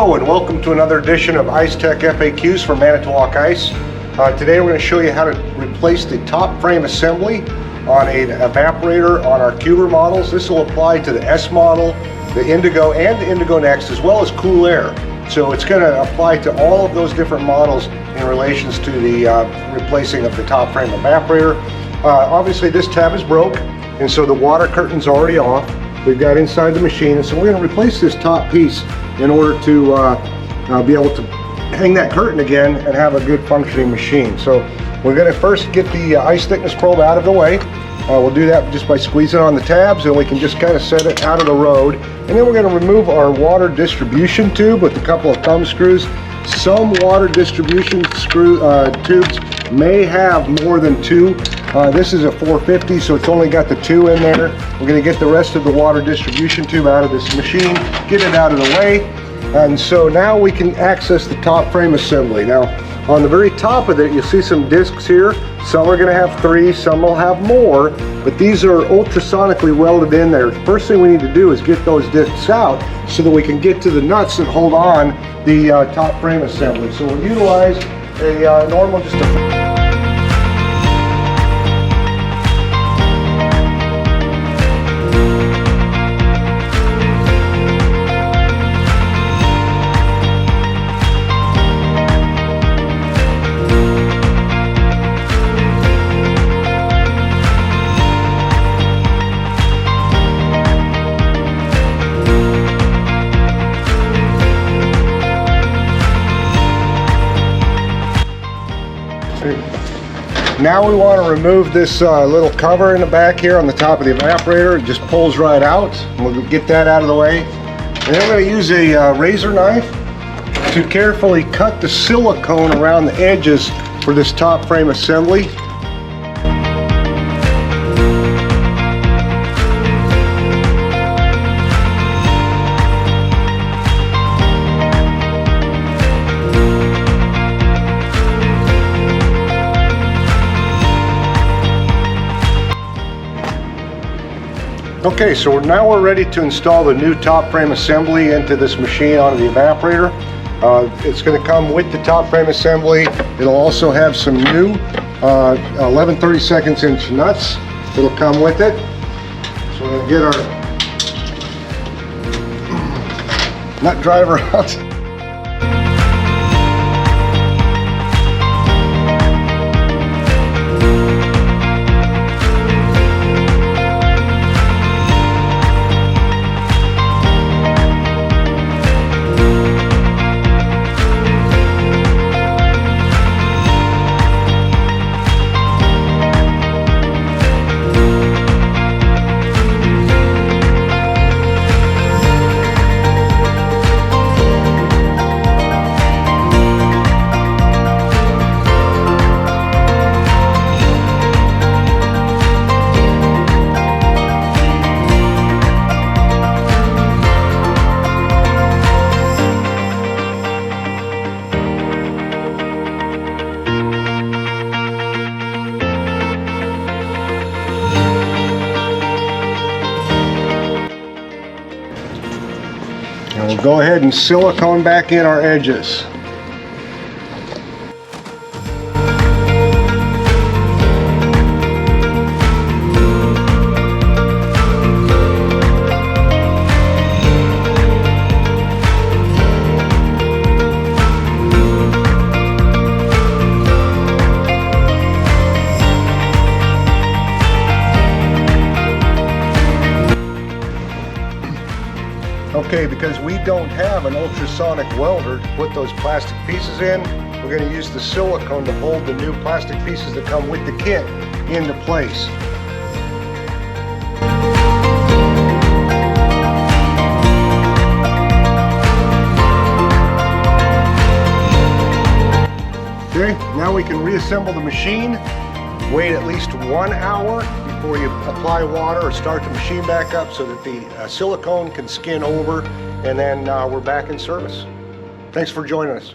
Hello and welcome to another edition of Ice Tech FAQs from Manitowoc Ice. Today we're going to show you how to replace the top frame assembly on an evaporator on our Koolaire models. This will apply to the S model, the Indigo, and the Indigo Next, as well as Koolaire. So it's going to apply to all of those different models in relations to the replacing of the top frame evaporator. Obviously this tab is broke, and so the water curtain's already off. We've got inside the machine, and so we're going to replace this top piece in order to be able to hang that curtain again and have a good functioning machine. So we're going to first get the ice thickness probe out of the way. We'll do that just by squeezing on the tabs, and we can just kind of set it out of the road. And then we're going to remove our water distribution tube with a couple of thumb screws. Some water distribution tubes may have more than two. This is a 450, so it's only got the two in there. We're going to get the rest of the water distribution tube out of this machine, get it out of the way, and so now we can access the top frame assembly. Now, on the very top of it, you'll see some discs here. Some are going to have three, some will have more, but these are ultrasonically welded in there. The first thing we need to do is get those discs out so that we can get to the nuts that hold on the top frame assembly. So we'll utilize a normal, just a Now we want to remove this little cover in the back here on the top of the evaporator. It just pulls right out. We'll get that out of the way. And then we're going to use a razor knife to carefully cut the silicone around the edges for this top frame assembly. Okay, so now we're ready to install the new top frame assembly into this machine onto the evaporator. It's going to come with the top frame assembly. It'll also have some new 11/32 nuts that'll come with it. So we're going to get our nut driver out. And we'll go ahead and silicone back in our edges. Okay, because we don't have an ultrasonic welder to put those plastic pieces in, we're going to use the silicone to hold the new plastic pieces that come with the kit into place. Okay, now we can reassemble the machine. Wait at least 1 hour before you apply water or start the machine back up so that the silicone can skin over, and then we're back in service. Thanks for joining us.